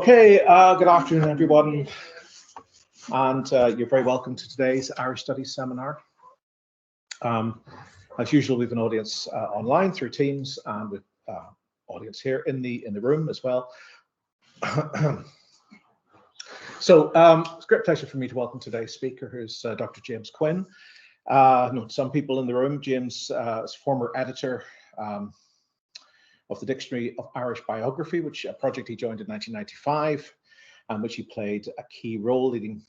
Okay, good afternoon, everyone, and you're very welcome to today's Irish Studies Seminar. As usual, we have an audience online through Teams, and with audience here in the room as well. So it's a great pleasure for me to welcome today's speaker, who's Dr. James Quinn. Know some people in the room. James is former editor of the Dictionary of Irish Biography, which a project he joined in 1995, and which he played a key role leading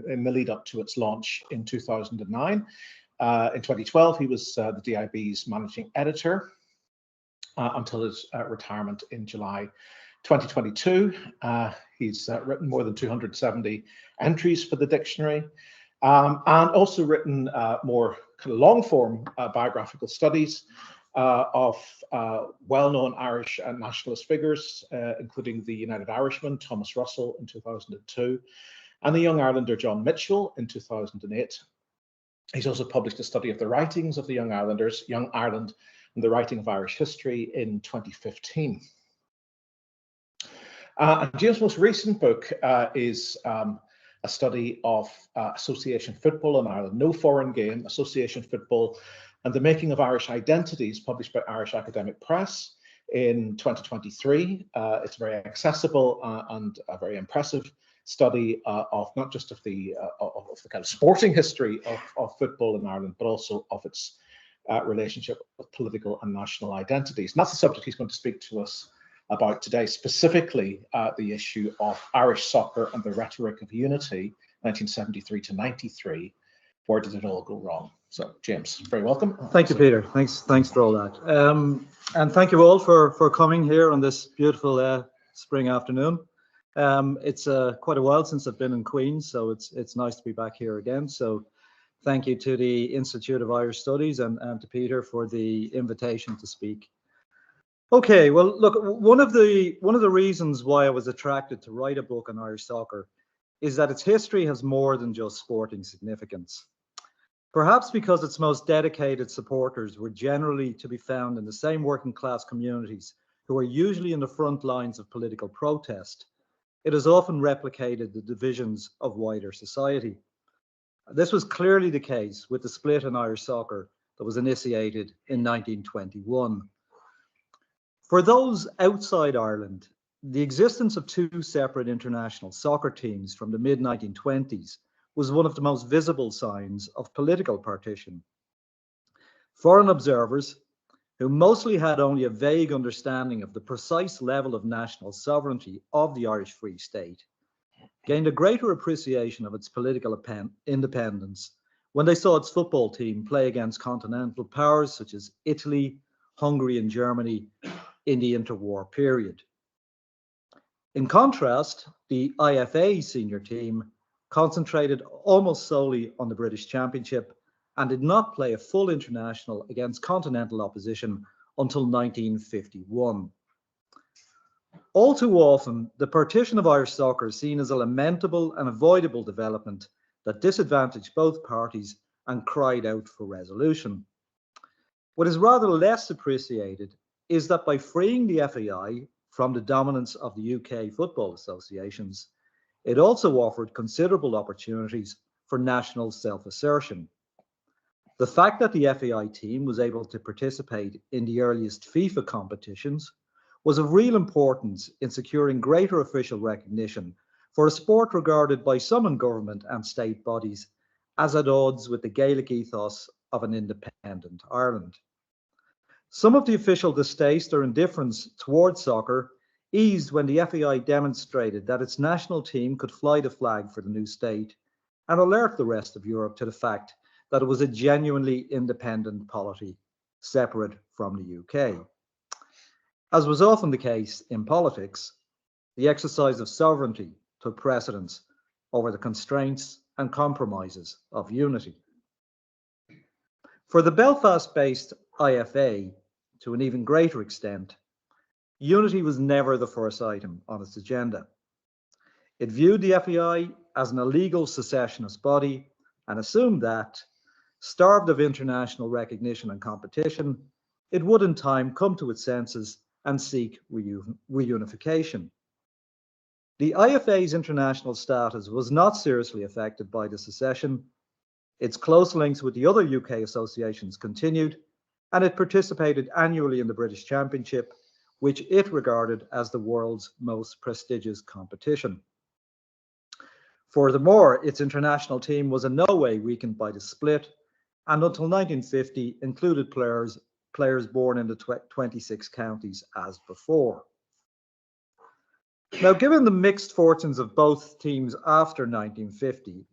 in the lead up to its launch in 2009. In 2012, he was the DIB's managing editor until his retirement in July 2022. He's written more than 270 entries for the dictionary, and also written more kind of long-form biographical studies of well-known Irish and nationalist figures, including the United Irishman Thomas Russell in 2002, and the Young Irelander John Mitchel in 2008. He's also published a study of the writings of the Young Irelanders, Young Ireland and the Writing of Irish History in 2015. And James' most recent book is a study of association football in Ireland, No Foreign Game, Association Football and the Making of Irish Identities, published by Irish Academic Press in 2023. It's very accessible and a very impressive study of not just of the kind of sporting history of football in Ireland, but also of its relationship with political and national identities. And that's the subject he's going to speak to us about today, specifically the issue of Irish soccer and the rhetoric of unity, 1973 to 93. Where did it all go wrong? So, James, very welcome. Thank you, Peter. Thanks for all that. And thank you all for coming here on this beautiful spring afternoon. It's quite a while since I've been in Queen's, so it's nice to be back here again. So thank you to the Institute of Irish Studies and to Peter for the invitation to speak. Okay, well, look, one of the reasons why I was attracted to write a book on Irish soccer is that its history has more than just sporting significance. Perhaps because its most dedicated supporters were generally to be found in the same working class communities who are usually in the front lines of political protest, it has often replicated the divisions of wider society. This was clearly the case with the split in Irish soccer that was initiated in 1921. For those outside Ireland, the existence of two separate international soccer teams from the mid-1920s was one of the most visible signs of political partition. Foreign observers, who mostly had only a vague understanding of the precise level of national sovereignty of the Irish Free State, gained a greater appreciation of its political independence when they saw its football team play against continental powers such as Italy, Hungary, and Germany in the interwar period. In contrast, the IFA senior team concentrated almost solely on the British Championship and did not play a full international against continental opposition until 1951. All too often, the partition of Irish soccer is seen as a lamentable and avoidable development that disadvantaged both parties and cried out for resolution. What is rather less appreciated is that by freeing the FAI from the dominance of the UK football associations, it also offered considerable opportunities for national self-assertion. The fact that the FAI team was able to participate in the earliest FIFA competitions was of real importance in securing greater official recognition for a sport regarded by some in government and state bodies as at odds with the Gaelic ethos of an independent Ireland. Some of the official distaste or indifference towards soccer eased when the FAI demonstrated that its national team could fly the flag for the new state and alert the rest of Europe to the fact that it was a genuinely independent polity, separate from the UK. As was often the case in politics, the exercise of sovereignty took precedence over the constraints and compromises of unity. For the Belfast-based IFA, to an even greater extent, unity was never the first item on its agenda. It viewed the FAI as an illegal secessionist body and assumed that, starved of international recognition and competition, it would in time come to its senses and seek reunification. The IFA's international status was not seriously affected by the secession. Its close links with the other UK associations continued, and it participated annually in the British Championship, which it regarded as the world's most prestigious competition. Furthermore, its international team was in no way weakened by the split, and until 1950 included players born in the 26 counties as before. Now, given the mixed fortunes of both teams after 1950,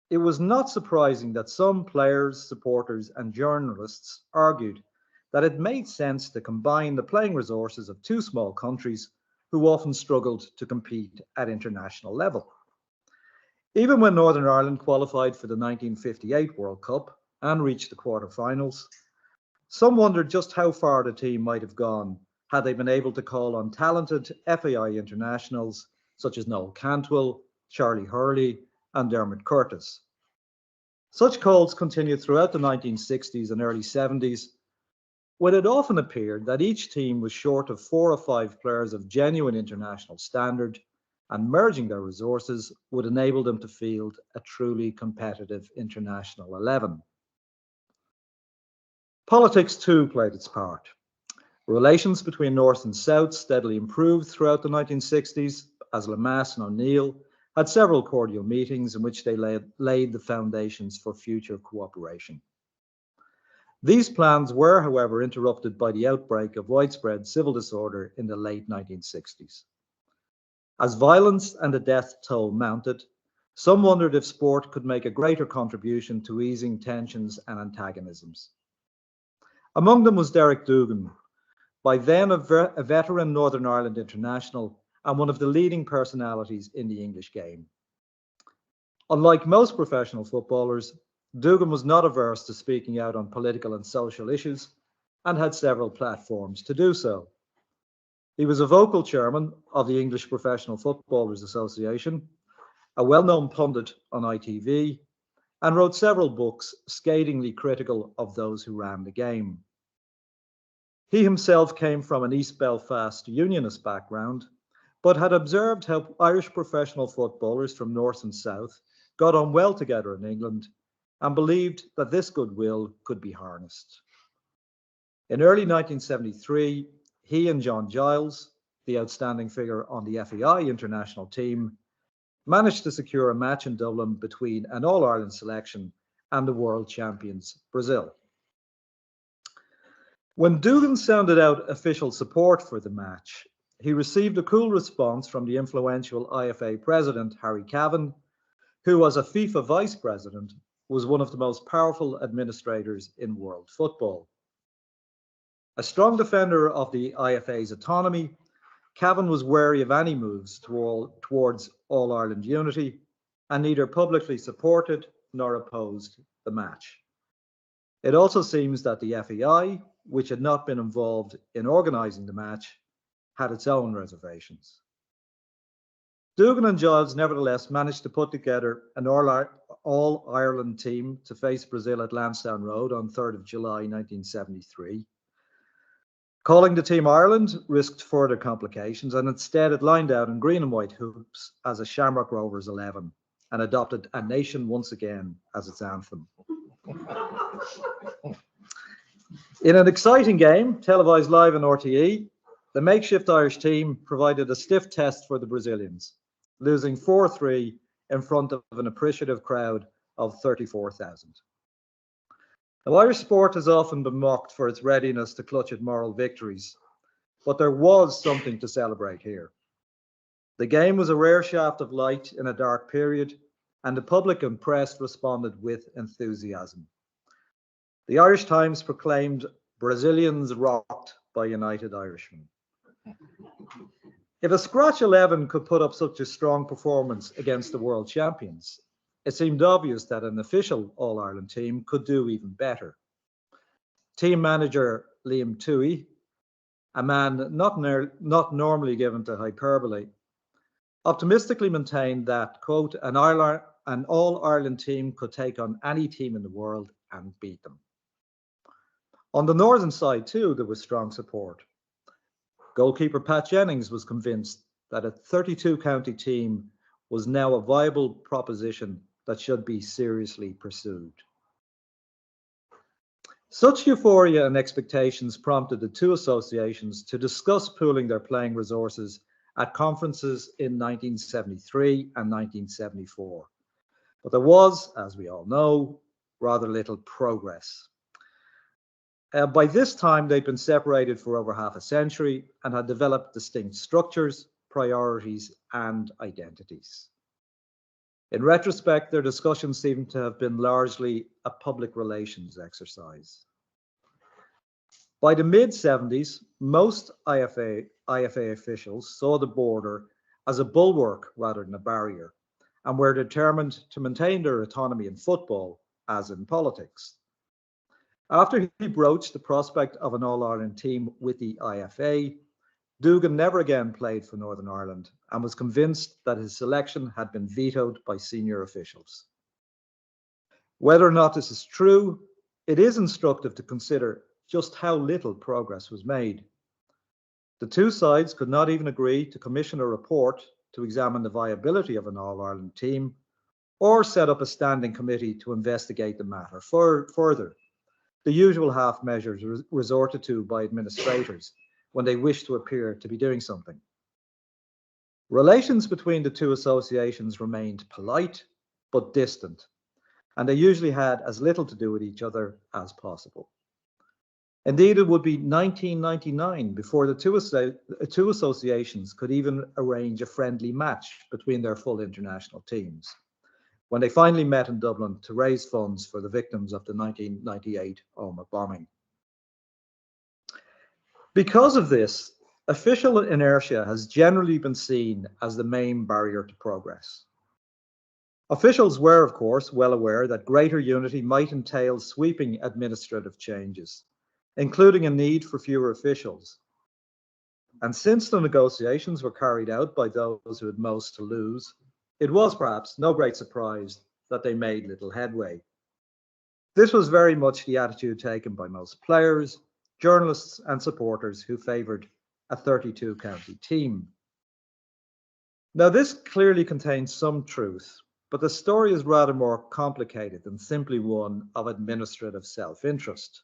it was not surprising that some players, supporters, and journalists argued that it made sense to combine the playing resources of two small countries who often struggled to compete at international level. Even when Northern Ireland qualified for the 1958 World Cup and reached the quarterfinals, some wondered just how far the team might have gone had they been able to call on talented FAI internationals such as Noel Cantwell, Charlie Hurley, and Dermot Curtis. Such calls continued throughout the 1960s and early 70s, when it often appeared that each team was short of 4 or 5 players of genuine international standard, and merging their resources would enable them to field a truly competitive international 11. Politics too played its part. Relations between North and South steadily improved throughout the 1960s, as Lemass and O'Neill had several cordial meetings in which they laid the foundations for future cooperation. These plans were, however, interrupted by the outbreak of widespread civil disorder in the late 1960s. As violence and the death toll mounted, some wondered if sport could make a greater contribution to easing tensions and antagonisms. Among them was Derek Dougan, by then a veteran Northern Ireland international and one of the leading personalities in the English game. Unlike most professional footballers, Dougan was not averse to speaking out on political and social issues and had several platforms to do so. He was a vocal chairman of the English Professional Footballers Association, a well-known pundit on ITV, and wrote several books scathingly critical of those who ran the game. He himself came from an East Belfast unionist background, but had observed how Irish professional footballers from North and South got on well together in England and believed that this goodwill could be harnessed. In early 1973, he and John Giles, the outstanding figure on the FAI international team, managed to secure a match in Dublin between an All-Ireland selection and the world champions, Brazil. When Dougan sounded out official support for the match, he received a cool response from the influential IFA president, Harry Cavan, who, as a FIFA vice president, was one of the most powerful administrators in world football. A strong defender of the IFA's autonomy, Cavan was wary of any moves towards All-Ireland unity and neither publicly supported nor opposed the match. It also seems that the FAI, which had not been involved in organising the match, had its own reservations. Dougan and Giles nevertheless managed to put together an All-Ireland team to face Brazil at Lansdowne Road on 3rd of July 1973. Calling the team Ireland risked further complications, and instead it lined out in green and white hoops as a Shamrock Rovers 11 and adopted "A Nation Once Again" as its anthem. In an exciting game, televised live on RTE, the makeshift Irish team provided a stiff test for the Brazilians, losing 4-3 in front of an appreciative crowd of 34,000. Now, Irish sport has often been mocked for its readiness to clutch at moral victories, but there was something to celebrate here. The game was a rare shaft of light in a dark period, and the public and press responded with enthusiasm. The Irish Times proclaimed "Brazilians rocked by United Irishmen." If a scratch 11 could put up such a strong performance against the world champions, it seemed obvious that an official All-Ireland team could do even better. Team manager Liam Toohey, a man not normally given to hyperbole, optimistically maintained that, quote, an All-Ireland team could take on any team in the world and beat them. On the northern side too, there was strong support. Goalkeeper Pat Jennings was convinced that a 32 county team was now a viable proposition that should be seriously pursued. Such euphoria and expectations prompted the two associations to discuss pooling their playing resources at conferences in 1973 and 1974. But there was, as we all know, rather little progress. By this time, they'd been separated for over half a century and had developed distinct structures, priorities, and identities. In retrospect, their discussions seem to have been largely a public relations exercise. By the mid-70s, most IFA officials saw the border as a bulwark rather than a barrier, and were determined to maintain their autonomy in football, as in politics. After he broached the prospect of an All-Ireland team with the IFA, Dougan never again played for Northern Ireland and was convinced that his selection had been vetoed by senior officials. Whether or not this is true, it is instructive to consider just how little progress was made. The two sides could not even agree to commission a report to examine the viability of an All-Ireland team or set up a standing committee to investigate the matter further, the usual half measures resorted to by administrators when they wish to appear to be doing something. Relations between the two associations remained polite but distant, and they usually had as little to do with each other as possible. Indeed, it would be 1999 before the two associations could even arrange a friendly match between their full international teams, when they finally met in Dublin to raise funds for the victims of the 1998 Omagh bombing. Because of this, official inertia has generally been seen as the main barrier to progress. Officials were, of course, well aware that greater unity might entail sweeping administrative changes, including a need for fewer officials. And since the negotiations were carried out by those who had most to lose, it was perhaps no great surprise that they made little headway. This was very much the attitude taken by most players, journalists, and supporters who favoured a 32 county team. Now, this clearly contains some truth, but the story is rather more complicated than simply one of administrative self-interest.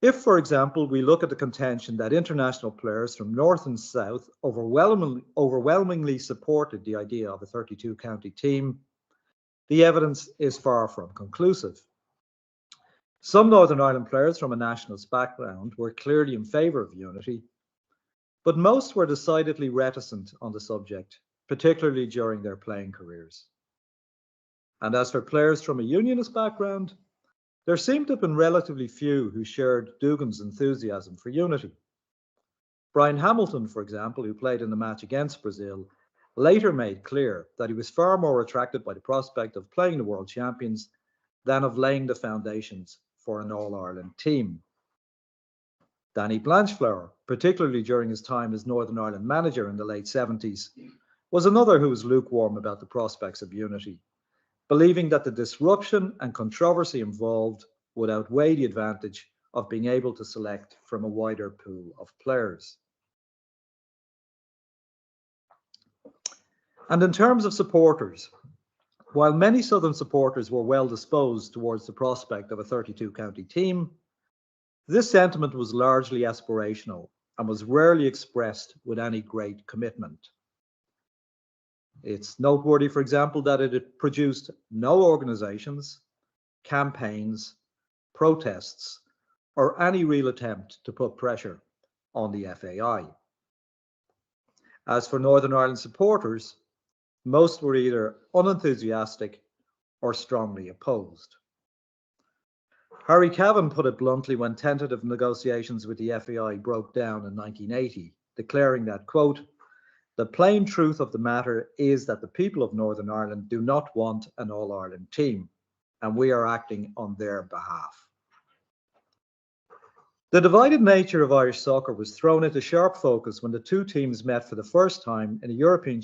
If, for example, we look at the contention that international players from North and South overwhelmingly supported the idea of a 32 county team, the evidence is far from conclusive. Some Northern Ireland players from a nationalist background were clearly in favour of unity, but most were decidedly reticent on the subject, particularly during their playing careers. And as for players from a unionist background, there seemed to have been relatively few who shared Dougan's enthusiasm for unity. Brian Hamilton, for example, who played in the match against Brazil, later made clear that he was far more attracted by the prospect of playing the world champions than of laying the foundations for an All-Ireland team. Danny Blanchflower, particularly during his time as Northern Ireland manager in the late 70s, was another who was lukewarm about the prospects of unity, believing that the disruption and controversy involved would outweigh the advantage of being able to select from a wider pool of players. And in terms of supporters, while many Southern supporters were well disposed towards the prospect of a 32 county team, this sentiment was largely aspirational and was rarely expressed with any great commitment. It's noteworthy, for example, that it had produced no organisations, campaigns, protests, or any real attempt to put pressure on the FAI. As for Northern Ireland supporters, most were either unenthusiastic or strongly opposed. Harry Cavan put it bluntly when tentative negotiations with the FAI broke down in 1980, declaring that, quote, "The plain truth of the matter is that the people of Northern Ireland do not want an All-Ireland team, and we are acting on their behalf." The divided nature of Irish soccer was thrown into sharp focus when the two teams met for the first time in a European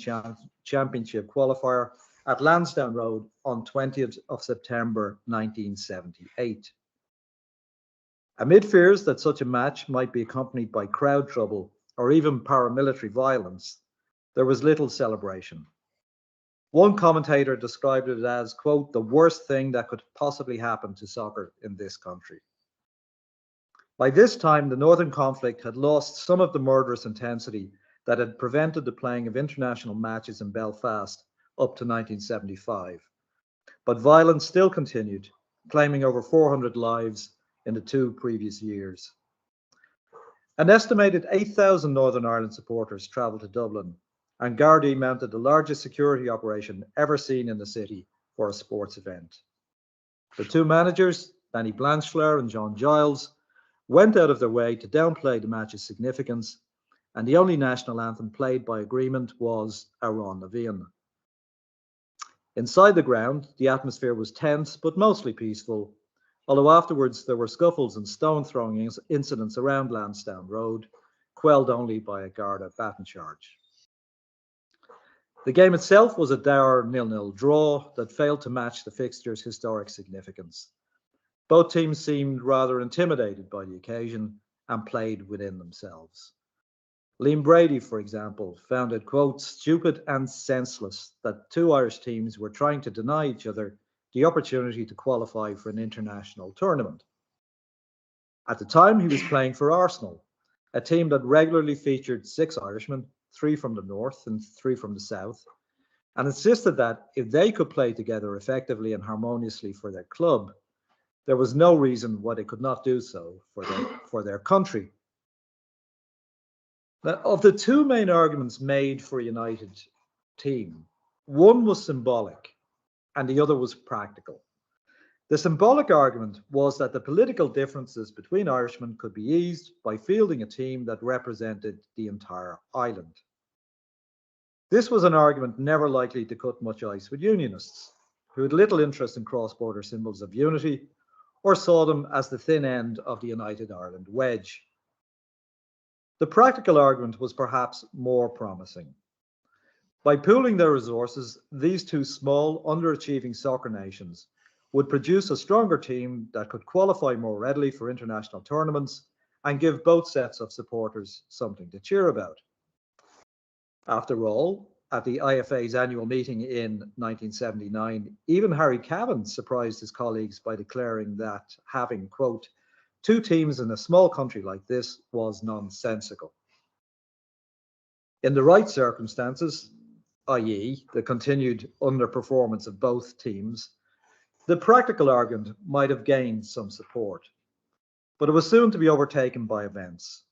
Championship qualifier at Lansdowne Road on 20th of September 1978. Amid fears that such a match might be accompanied by crowd trouble, or even paramilitary violence, there was little celebration. One commentator described it as, quote, the worst thing that could possibly happen to soccer in this country. By this time, the Northern conflict had lost some of the murderous intensity that had prevented the playing of international matches in Belfast up to 1975. But violence still continued, claiming over 400 lives in the 2 previous years. An estimated 8,000 Northern Ireland supporters travelled to Dublin, and Gardaí mounted the largest security operation ever seen in the city for a sports event. The 2 managers, Danny Blanchfleur and John Giles, went out of their way to downplay the match's significance, and the only national anthem played by agreement was Aron Levian. Inside the ground, the atmosphere was tense but mostly peaceful, although afterwards there were scuffles and stone-throwing incidents around Lansdowne Road, quelled only by a Garda baton charge. The game itself was a dour 0-0 draw that failed to match the fixture's historic significance. Both teams seemed rather intimidated by the occasion and played within themselves. Liam Brady, for example, found it, quote, stupid and senseless that 2 Irish teams were trying to deny each other the opportunity to qualify for an international tournament. At the time, he was playing for Arsenal, a team that regularly featured 6 Irishmen, 3 from the north and 3 from the south, and insisted that if they could play together effectively and harmoniously for their club, there was no reason why they could not do so for their country. Now, of the 2 main arguments made for a united team, one was symbolic and the other was practical. The symbolic argument was that the political differences between Irishmen could be eased by fielding a team that represented the entire island. This was an argument never likely to cut much ice with Unionists, who had little interest in cross-border symbols of unity or saw them as the thin end of the United Ireland wedge. The practical argument was perhaps more promising. By pooling their resources, these 2 small, underachieving soccer nations would produce a stronger team that could qualify more readily for international tournaments and give both sets of supporters something to cheer about. After all, at the IFA's annual meeting in 1979, even Harry Cavan surprised his colleagues by declaring that having, quote, 2 teams in a small country like this was nonsensical. In the right circumstances, i.e. the continued underperformance of both teams, the practical argument might have gained some support, but it was soon to be overtaken by events.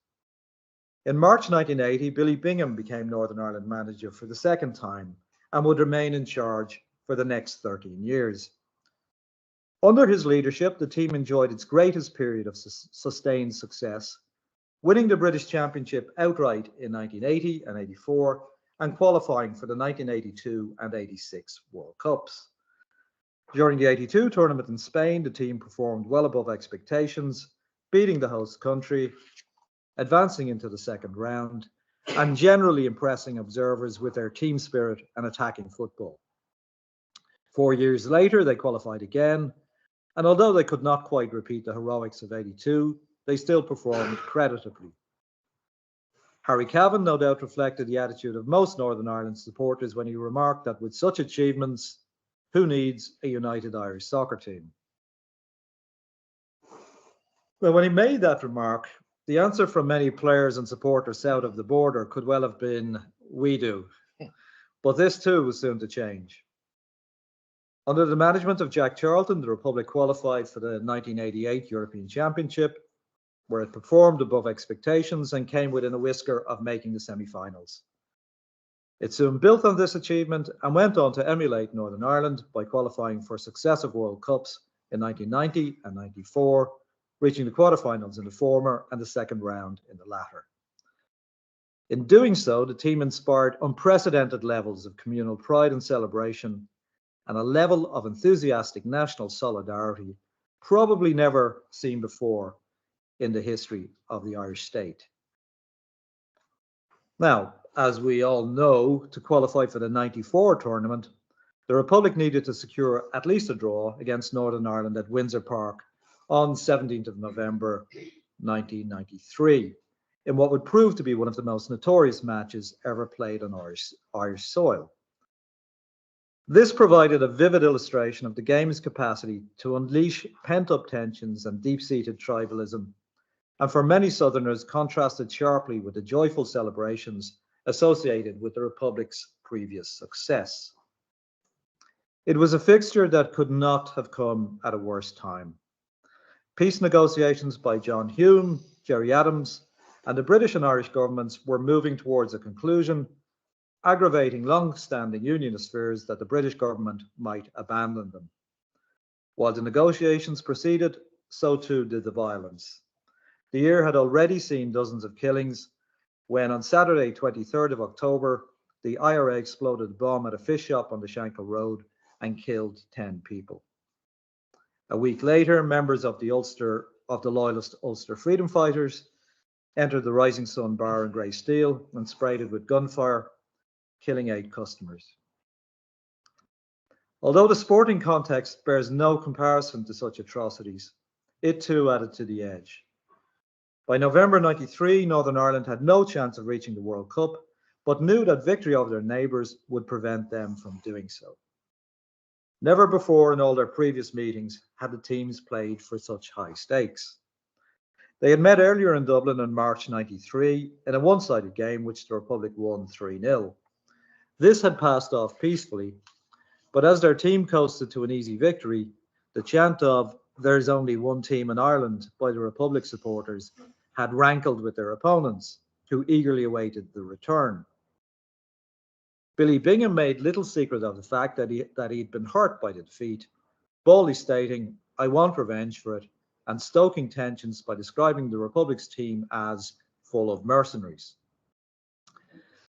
In March 1980, Billy Bingham became Northern Ireland manager for the 2nd time and would remain in charge for the next 13 years. Under his leadership, the team enjoyed its greatest period of sustained success, winning the British Championship outright in 1980 and 84 and qualifying for the 1982 and 86 World Cups. During the 82 tournament in Spain, the team performed well above expectations, beating the host country, advancing into the 2nd round, and generally impressing observers with their team spirit and attacking football. 4 years later, they qualified again, and although they could not quite repeat the heroics of 82, they still performed creditably. Harry Cavan no doubt reflected the attitude of most Northern Ireland supporters when he remarked that with such achievements, who needs a united Irish soccer team? Well, when he made that remark, the answer from many players and supporters south of the border could well have been, we do. But this too was soon to change. Under the management of Jack Charlton, the Republic qualified for the 1988 European Championship, where it performed above expectations and came within a whisker of making the semi-finals. It soon built on this achievement and went on to emulate Northern Ireland by qualifying for successive World Cups in 1990 and 94, reaching the quarterfinals in the former and the 2nd round in the latter. In doing so, the team inspired unprecedented levels of communal pride and celebration and a level of enthusiastic national solidarity probably never seen before in the history of the Irish state. Now, as we all know, to qualify for the 94 tournament, the Republic needed to secure at least a draw against Northern Ireland at Windsor Park on 17th of November 1993. in what would prove to be one of the most notorious matches ever played on Irish soil. This provided a vivid illustration of the game's capacity to unleash pent-up tensions and deep-seated tribalism, and for many Southerners contrasted sharply with the joyful celebrations associated with the Republic's previous success. It was a fixture that could not have come at a worse time. Peace negotiations by John Hume, Gerry Adams, and the British and Irish governments were moving towards a conclusion, aggravating long-standing unionist fears that the British government might abandon them. While the negotiations proceeded, so too did the violence. The year had already seen dozens of killings when on Saturday, 23rd of October, the IRA exploded a bomb at a fish shop on the Shankill Road and killed 10 people. A week later, members of the loyalist Ulster Freedom Fighters entered the Rising Sun bar in Grey Steel and sprayed it with gunfire, killing 8 customers. Although the sporting context bears no comparison to such atrocities, it too added to the edge. By November '93, Northern Ireland had no chance of reaching the World Cup, but knew that victory over their neighbours would prevent them from doing so. Never before in all their previous meetings had the teams played for such high stakes. They had met earlier in Dublin in March '93 in a one-sided game which the Republic won 3-0. This had passed off peacefully, but as their team coasted to an easy victory, the chant of "There's only one team in Ireland" by the Republic supporters had rankled with their opponents, who eagerly awaited the return. Billy Bingham made little secret of the fact that he'd been hurt by the defeat, boldly stating, "I want revenge for it," and stoking tensions by describing the Republic's team as full of mercenaries.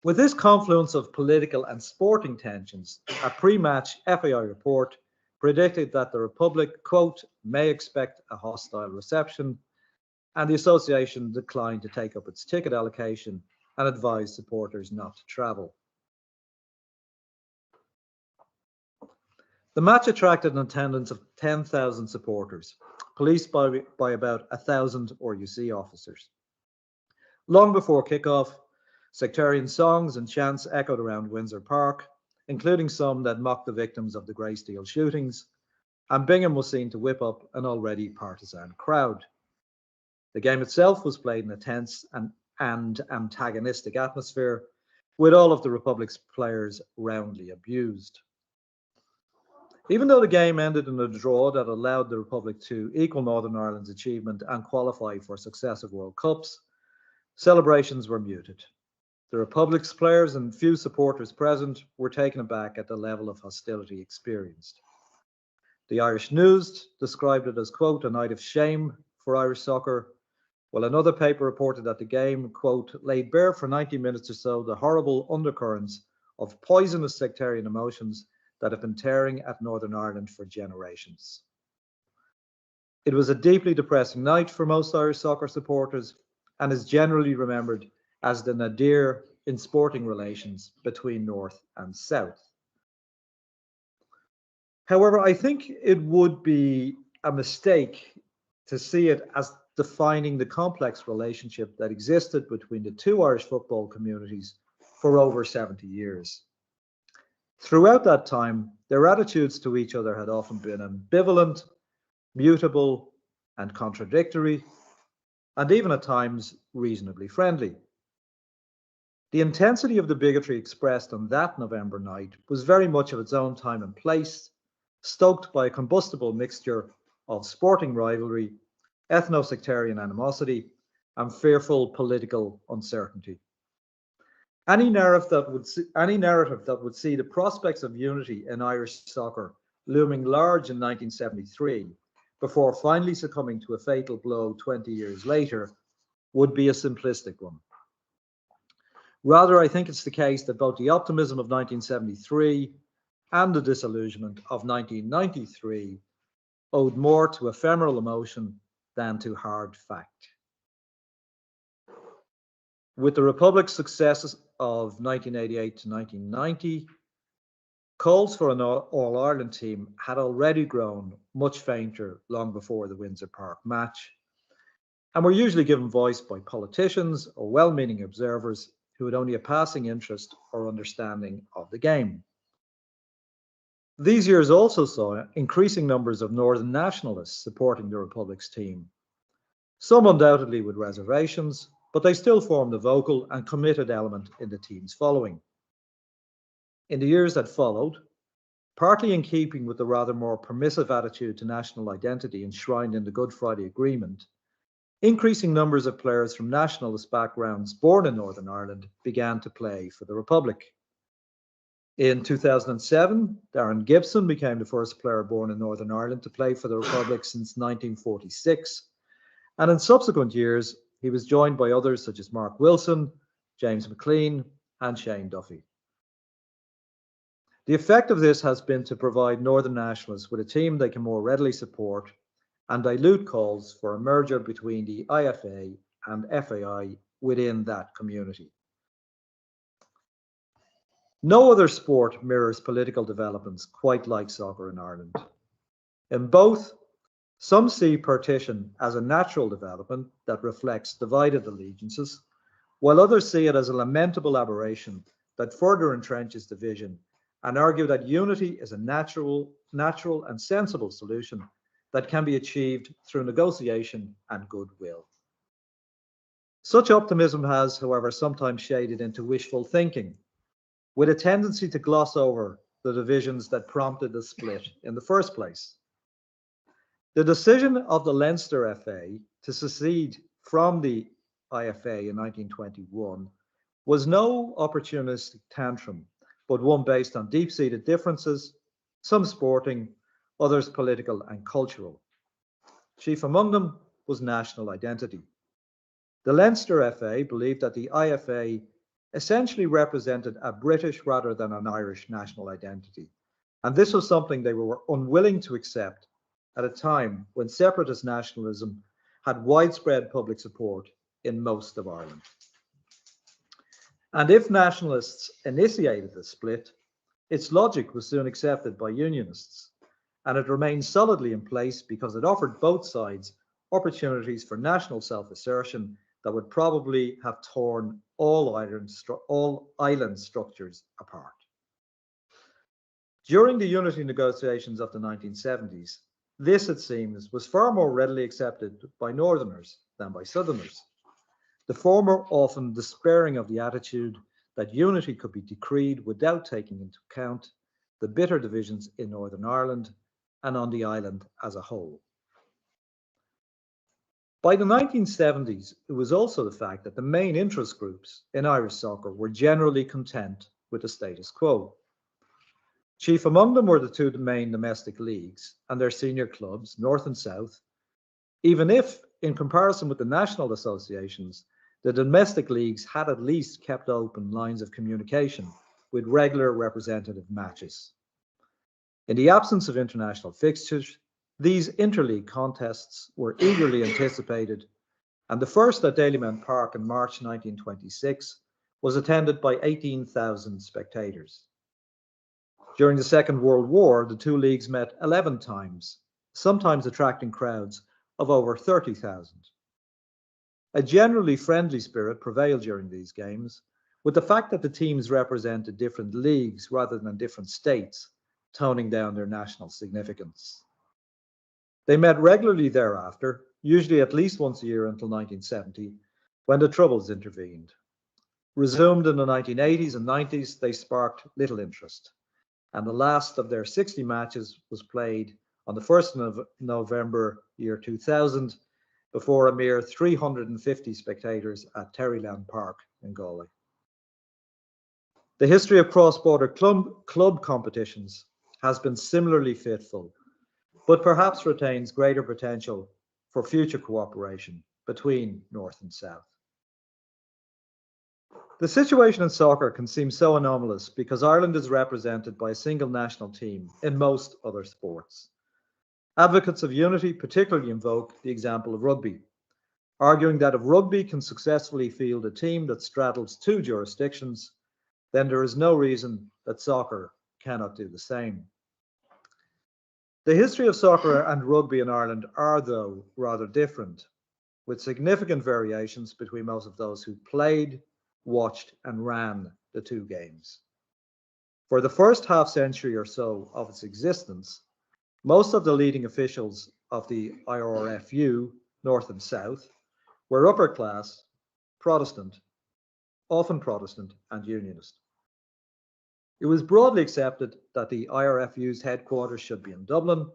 With this confluence of political and sporting tensions, a pre-match FAI report predicted that the Republic, quote, "may expect a hostile reception," and the association declined to take up its ticket allocation and advised supporters not to travel. The match attracted an attendance of 10,000 supporters, policed by about 1,000 RUC officers. Long before kickoff, sectarian songs and chants echoed around Windsor Park, including some that mocked the victims of the Grey Steel shootings, and Bingham was seen to whip up an already partisan crowd. The game itself was played in a tense and antagonistic atmosphere, with all of the Republic's players roundly abused. Even though the game ended in a draw that allowed the Republic to equal Northern Ireland's achievement and qualify for successive World Cups, celebrations were muted. The Republic's players and few supporters present were taken aback at the level of hostility experienced. The Irish News described it as, quote, "a night of shame for Irish soccer," while another paper reported that the game, quote, "laid bare for 90 minutes or so the horrible undercurrents of poisonous sectarian emotions that have been tearing at Northern Ireland for generations." It was a deeply depressing night for most Irish soccer supporters and is generally remembered as the nadir in sporting relations between North and South. However, I think it would be a mistake to see it as defining the complex relationship that existed between the two Irish football communities for over 70 years. Throughout that time, their attitudes to each other had often been ambivalent, mutable, and contradictory, and even at times reasonably friendly. The intensity of the bigotry expressed on that November night was very much of its own time and place, stoked by a combustible mixture of sporting rivalry, ethno-sectarian animosity, and fearful political uncertainty. Any narrative that would see the prospects of unity in Irish soccer looming large in 1973, before finally succumbing to a fatal blow 20 years later, would be a simplistic one. Rather, I think it's the case that both the optimism of 1973 and the disillusionment of 1993 owed more to ephemeral emotion than to hard fact. With the Republic's successes of 1988 to 1990, calls for an All-Ireland team had already grown much fainter long before the Windsor Park match. and were usually given voice by politicians or well-meaning observers who had only a passing interest or understanding of the game. These years also saw increasing numbers of Northern nationalists supporting the Republic's team, some undoubtedly with reservations, but they still formed a vocal and committed element in the team's following. In the years that followed, partly in keeping with the rather more permissive attitude to national identity enshrined in the Good Friday Agreement, increasing numbers of players from nationalist backgrounds born in Northern Ireland began to play for the Republic. In 2007, Darren Gibson became the first player born in Northern Ireland to play for the Republic since 1946, and in subsequent years, he was joined by others such as Mark Wilson, James McLean, and Shane Duffy. The effect of this has been to provide Northern nationalists with a team they can more readily support and dilute calls for a merger between the IFA and FAI within that community. No other sport mirrors political developments quite like soccer in Ireland. In both, some see partition as a natural development that reflects divided allegiances, while others see it as a lamentable aberration that further entrenches division and argue that unity is a natural and sensible solution that can be achieved through negotiation and goodwill. Such optimism has, however, sometimes shaded into wishful thinking, with a tendency to gloss over the divisions that prompted the split in the first place. The decision of the Leinster FA to secede from the IFA in 1921 was no opportunistic tantrum, but one based on deep-seated differences, some sporting, others political and cultural. Chief among them was national identity. The Leinster FA believed that the IFA essentially represented a British rather than an Irish national identity, and this was something they were unwilling to accept at a time when separatist nationalism had widespread public support in most of Ireland. And if nationalists initiated the split, its logic was soon accepted by unionists, and it remained solidly in place because it offered both sides opportunities for national self-assertion that would probably have torn all island structures apart. During the unity negotiations of the 1970s, this, it seems, was far more readily accepted by Northerners than by Southerners. The former often despairing of the attitude that unity could be decreed without taking into account the bitter divisions in Northern Ireland and on the island as a whole. By the 1970s, it was also the fact that the main interest groups in Irish soccer were generally content with the status quo. Chief among them were the two main domestic leagues and their senior clubs, North and South, even if, in comparison with the national associations, the domestic leagues had at least kept open lines of communication with regular representative matches. In the absence of international fixtures, these interleague contests were eagerly anticipated, and the first at Dalymount Park in March 1926 was attended by 18,000 spectators. During the Second World War, the two leagues met 11 times, sometimes attracting crowds of over 30,000. A generally friendly spirit prevailed during these games, with the fact that the teams represented different leagues rather than different states, toning down their national significance. They met regularly thereafter, usually at least once a year until 1970, when the Troubles intervened. Resumed in the 1980s and 90s, they sparked little interest, and the last of their 60 matches was played on the 1st of November year 2000 before a mere 350 spectators at Terryland Park in Galway. The history of cross-border club competitions has been similarly fitful, but perhaps retains greater potential for future cooperation between North and South. The situation in soccer can seem so anomalous because Ireland is represented by a single national team in most other sports. Advocates of unity particularly invoke the example of rugby, arguing that if rugby can successfully field a team that straddles two jurisdictions, then there is no reason that soccer cannot do the same. The history of soccer and rugby in Ireland are, though, rather different. with significant variations between most of those who played, watched, and ran the two games. For the first half century or so of its existence, most of the leading officials of the IRFU, North and South, were upper class, Protestant, often Protestant and Unionist. It was broadly accepted that the IRFU's headquarters should be in Dublin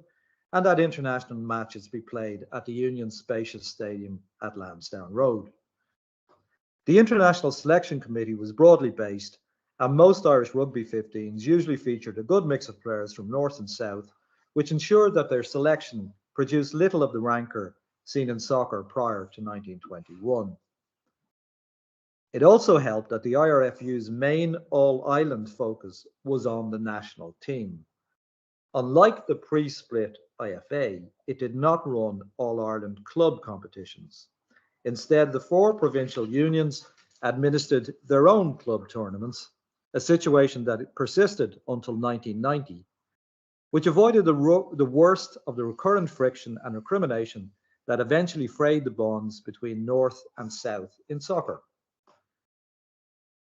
and that international matches be played at the Union's spacious stadium at Lansdowne Road. The International Selection Committee was broadly based, and most Irish rugby 15s usually featured a good mix of players from North and South, which ensured that their selection produced little of the rancour seen in soccer prior to 1921. It also helped that the IRFU's main all-Ireland focus was on the national team. Unlike the pre-split IFA, it did not run All-Ireland club competitions. Instead, the four provincial unions administered their own club tournaments, a situation that persisted until 1990, which avoided the worst of the recurrent friction and recrimination that eventually frayed the bonds between North and South in soccer.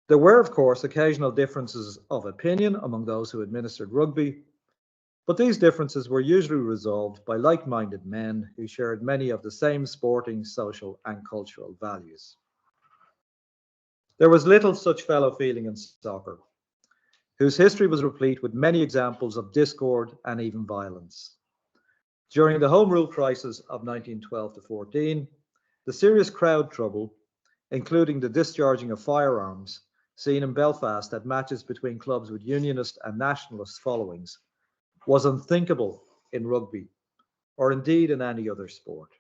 There were, of course, occasional differences of opinion among those who administered rugby, but these differences were usually resolved by like-minded men who shared many of the same sporting, social, and cultural values. There was little such fellow feeling in soccer, whose history was replete with many examples of discord and even violence. During the Home Rule crisis of 1912-14, the serious crowd trouble, including the discharging of firearms, seen in Belfast at matches between clubs with unionist and nationalist followings, was unthinkable in rugby, or indeed in any other sport.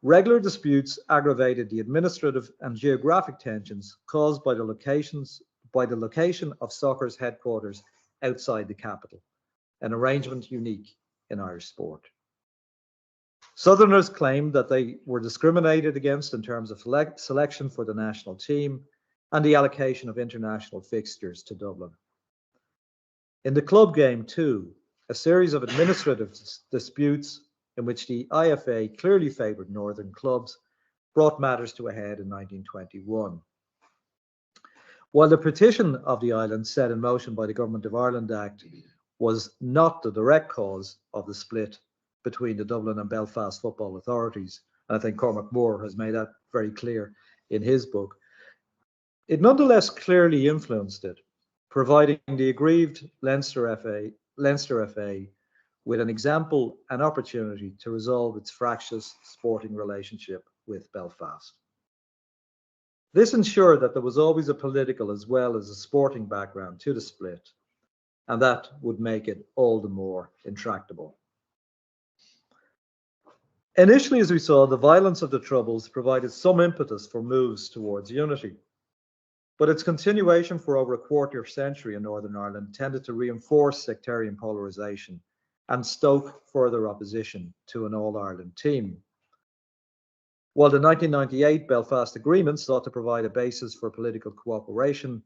Regular disputes aggravated the administrative and geographic tensions caused by the location of soccer's headquarters outside the capital, an arrangement unique in Irish sport. Southerners claimed that they were discriminated against in terms of selection for the national team and the allocation of international fixtures to Dublin. In the club game too, a series of administrative disputes in which the IFA clearly favoured northern clubs brought matters to a head in 1921. While the partition of the island set in motion by the Government of Ireland Act was not the direct cause of the split between the Dublin and Belfast football authorities, and I think Cormac Moore has made that very clear in his book, it nonetheless clearly influenced it, providing the aggrieved Leinster FA with an example and opportunity to resolve its fractious sporting relationship with Belfast. This ensured that there was always a political as well as a sporting background to the split, and that would make it all the more intractable. Initially, as we saw, the violence of the Troubles provided some impetus for moves towards unity, but its continuation for over a quarter century in Northern Ireland tended to reinforce sectarian polarisation and stoke further opposition to an All-Ireland team. While the 1998 Belfast Agreement sought to provide a basis for political cooperation,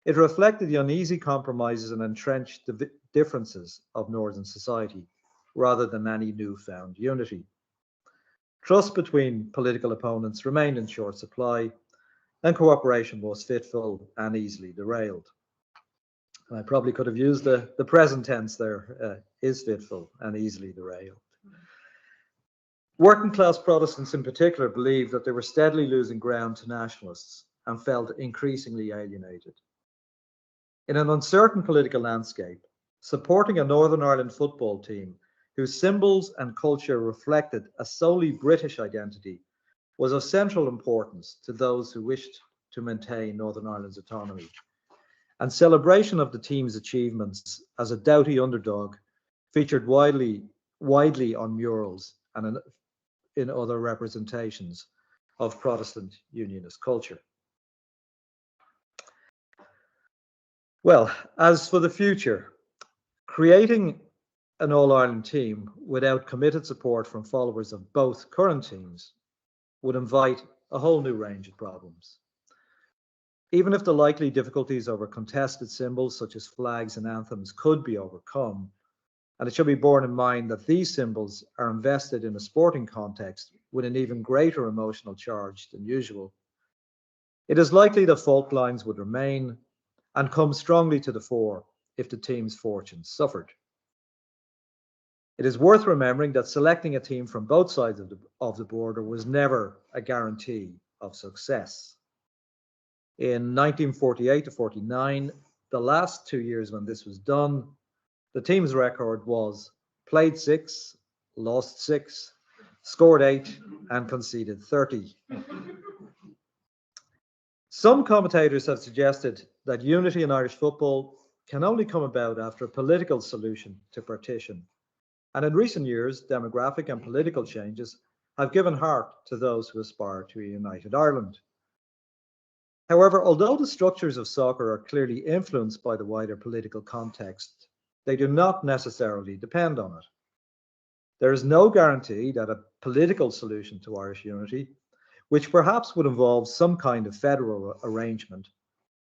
it reflected the uneasy compromises and entrenched differences of Northern society, rather than any newfound unity. Trust between political opponents remained in short supply, and cooperation was fitful and easily derailed. And I probably could have used the present tense there, is fitful and easily derailed. Working class Protestants in particular believed that they were steadily losing ground to nationalists and felt increasingly alienated. In an uncertain political landscape, supporting a Northern Ireland football team whose symbols and culture reflected a solely British identity was of central importance to those who wished to maintain Northern Ireland's autonomy. And celebration of the team's achievements as a doughty underdog featured widely on murals and in other representations of Protestant unionist culture. Well, as for the future, creating an All-Ireland team without committed support from followers of both current teams would invite a whole new range of problems. Even if the likely difficulties over contested symbols such as flags and anthems could be overcome, and it should be borne in mind that these symbols are invested in a sporting context with an even greater emotional charge than usual, it is likely that fault lines would remain and come strongly to the fore if the team's fortunes suffered. It is worth remembering that selecting a team from both sides of the border was never a guarantee of success. In 1948 to 49, the last 2 years when this was done, the team's record was played 6, lost 6, scored 8, and conceded 30. Some commentators have suggested that unity in Irish football can only come about after a political solution to partition. And in recent years, demographic and political changes have given heart to those who aspire to a united Ireland. However, although the structures of soccer are clearly influenced by the wider political context, they do not necessarily depend on it. There is no guarantee that a political solution to Irish unity, which perhaps would involve some kind of federal arrangement,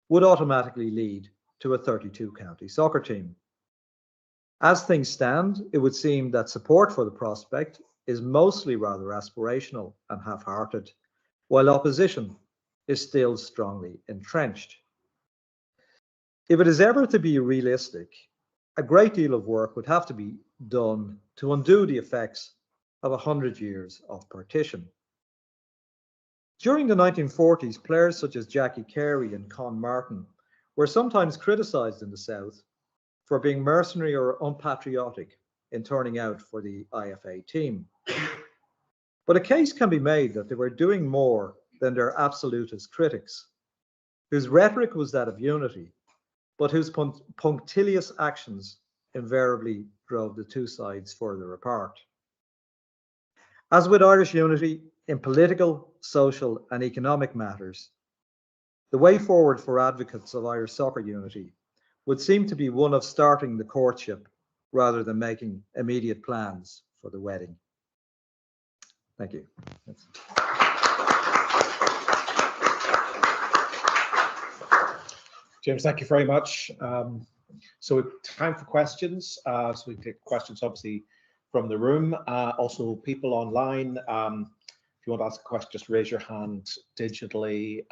would automatically lead to a 32-county soccer team. As things stand, it would seem that support for the prospect is mostly rather aspirational and half-hearted, while opposition is still strongly entrenched. If it is ever to be realistic, a great deal of work would have to be done to undo the effects of 100 years of partition. During the 1940s, players such as Jackie Carey and Con Martin were sometimes criticised in the South for being mercenary or unpatriotic in turning out for the IFA team. But a case can be made that they were doing more than their absolutist critics, whose rhetoric was that of unity, but whose punctilious actions invariably drove the two sides further apart. As with Irish unity, in political, social, and economic matters, the way forward for advocates of Irish soccer unity would seem to be one of starting the courtship rather than making immediate plans for the wedding. Thank you. James, thank you very much. So time for questions. So we take questions obviously from the room, also people online. If you want to ask a question, just raise your hand digitally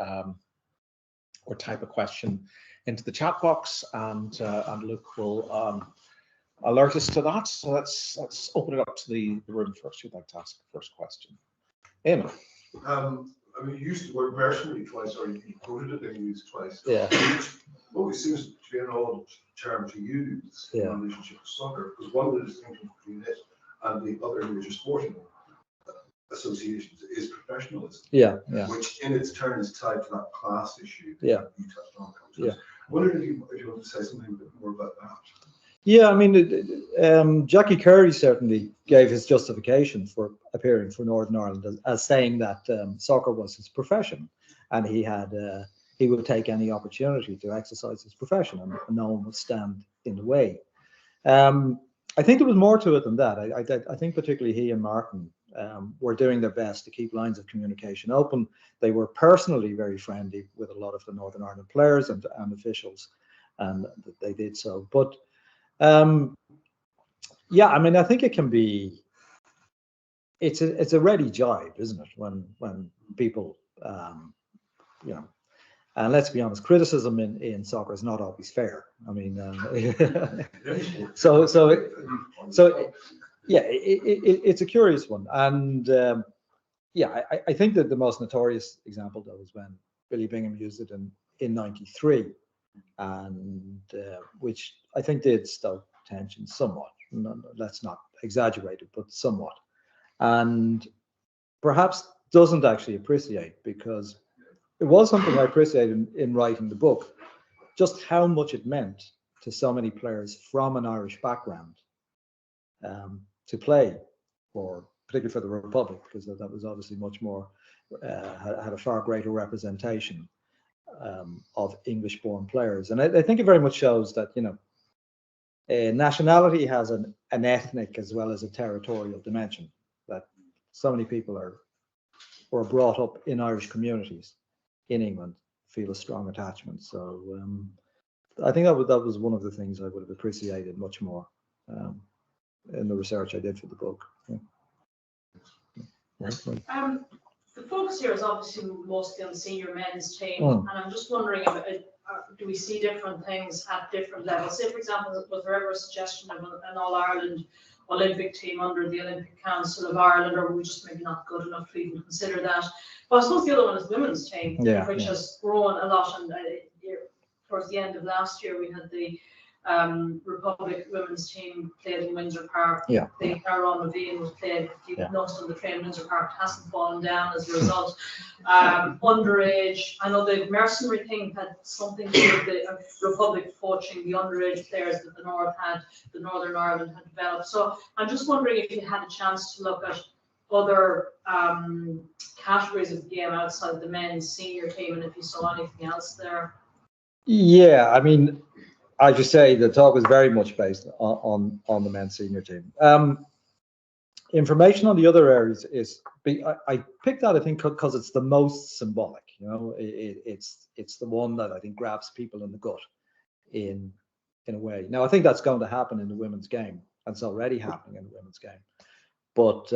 or type a question into the chat box, and Luke will alert us to that. So let's open it up to the room first. Who'd like to ask the first question? Eamon. I mean, you used the word mercenary twice, or you quoted it and used twice. Yeah. What always seems to be an odd term to use in relationship to soccer, because one of the distinctions between it and the other major sporting associations is professionalism. Yeah. Which in its turn is tied to that class issue that you touched on. Yeah. I wondered if you want to say something a bit more about that. Yeah, I mean, Jackie Curry certainly gave his justification for appearing for Northern Ireland as saying that soccer was his profession, and he would take any opportunity to exercise his profession, and no one would stand in the way. I think there was more to it than that. I think particularly he and Martin were doing their best to keep lines of communication open. They were personally very friendly with a lot of the Northern Ireland players and officials, and they did so. But yeah, I mean, I think it can be. It's a ready jibe, isn't it? When people, you know, and let's be honest, criticism in soccer is not always fair. I mean, so yeah, it's a curious one, and yeah, I think that the most notorious example though is when Billy Bingham used it in '93, and which I think did stoke tension somewhat. Let's not exaggerate it, but somewhat, and perhaps doesn't actually appreciate, because it was something I appreciated in writing the book, just how much it meant to so many players from an Irish background to play for, particularly for the Republic, because that was obviously much more, had a far greater representation of English-born players. And I think it very much shows that, you know, nationality has an ethnic as well as a territorial dimension, that so many people were brought up in Irish communities in England, feel a strong attachment. So I think that was one of the things I would have appreciated much more in the research I did for the book. Yeah. The focus here is obviously mostly on the senior men's team, Mm. and I'm just wondering, do we see different things at different levels? Say, for example, was there ever a suggestion of an All-Ireland Olympic team under the Olympic Council of Ireland, or were we just maybe not good enough to even consider that? But I suppose the other one is the women's team, which has grown a lot, and towards the end of last year, we had the Republic women's team played in Windsor Park. Yeah. The Caron O'Vean was played. If you noticed on the train, Windsor Park hasn't fallen down as a result. Underage, I know the mercenary thing had something to do with the Republic poaching the underage players that the Northern Ireland had developed. So I'm just wondering if you had a chance to look at other categories of the game outside the men's senior team, and if you saw anything else there. Yeah, I mean, I just say the talk was very much based on the men's senior team. Information on the other areas is I picked that, I think, because it's the most symbolic. You know, it's the one that I think grabs people in the gut in a way. Now, I think that's going to happen in the women's game. It's already happening in the women's game. But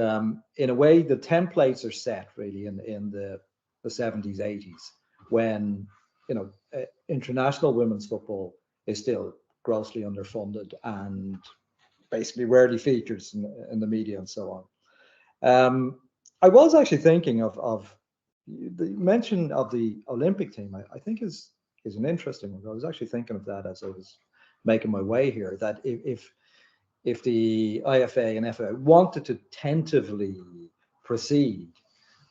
in a way, the templates are set really in the 70s, 80s, when international women's football is still grossly underfunded and basically rarely features in the media and so on. I was actually thinking of the mention of the Olympic team. I think is an interesting one. I was actually thinking of that as I was making my way here. That if the IFA and FA wanted to tentatively proceed,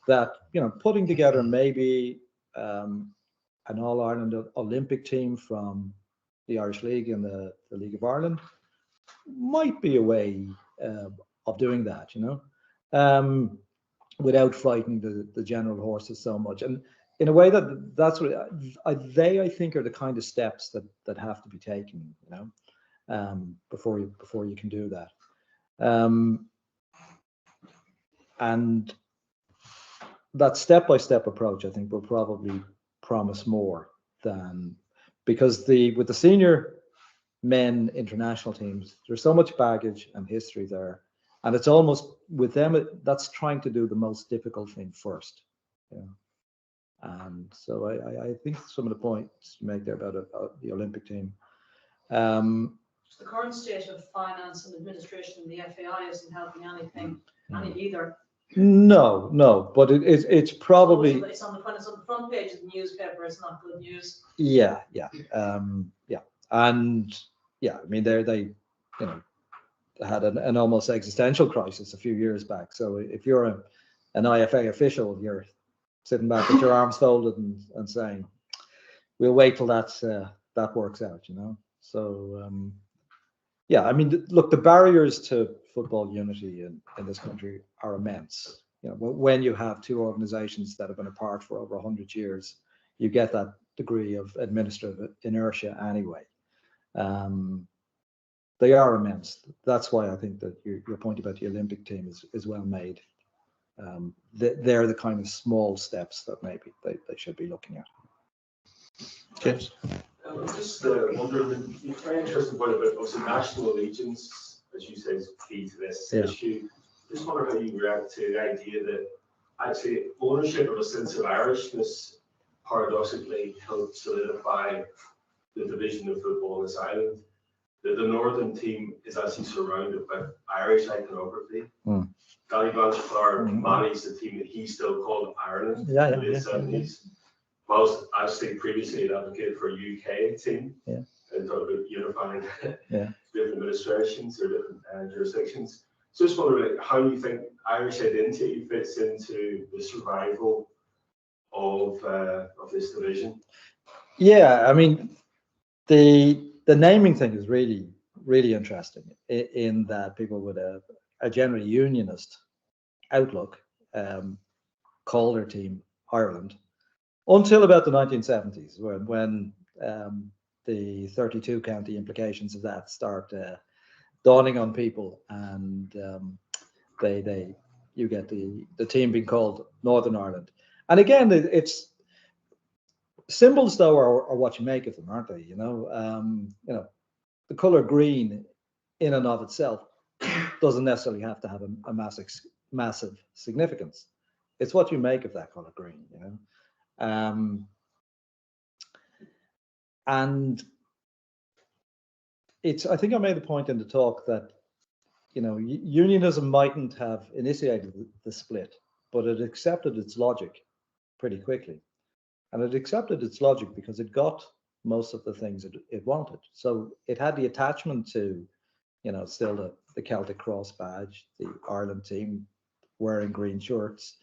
that putting together maybe an All-Ireland Olympic team from the Irish League and the League of Ireland might be a way of doing that, without frightening the general horses so much. And in a way that's what I think are the kind of steps that have to be taken, before you can do that. And that step-by-step approach, I think, will probably promise more than, because with the senior men international teams, there's so much baggage and history there, and it's almost with them that's trying to do the most difficult thing first. And so I think some of the points you make there about the Olympic team. The current state of finance and administration in the FAI isn't helping anything either. No, but it's probably it's on the front page of the newspaper. It's not good news. Yeah, and I mean they had an almost existential crisis a few years back. So if you're an IFA official, you're sitting back with your arms folded and saying, "We'll wait till that works out," So I mean, look, the barriers to football unity in this country are immense. When you have two organizations that have been apart for over 100 years, you get that degree of administrative inertia anyway. They are immense. That's why I think that your point about the Olympic team is well made. They're the kind of small steps that maybe they should be looking at. James? Just wondering, it's very interesting point about obviously national allegiance, as you say, is key to this issue. Just wonder how you react to the idea that actually ownership of a sense of Irishness paradoxically helps solidify the division of football in this island. That the northern team is actually surrounded by Irish iconography. Danny Blanchard managed the team that he still called Ireland in the late 70s. Whilst actually previously an advocate for a UK team and thought about unifying different administrations or different jurisdictions. So just wondering how you think Irish identity fits into the survival of this division. Yeah, I mean, the naming thing is really, really interesting in that people with a generally unionist outlook call their team Ireland until about the 1970s, when the 32 county implications of that start dawning on people, and you get the team being called Northern Ireland. And again, it's symbols though are what you make of them, aren't they? The color green in and of itself doesn't necessarily have to have a massive massive significance. It's what you make of that colour green, you know. And I think I made the point in the talk that, you know, unionism mightn't have initiated the split, but it accepted its logic pretty quickly. And it accepted its logic because it got most of the things it wanted. So it had the attachment to, you know, still the Celtic Cross badge, the Ireland team wearing green shirts.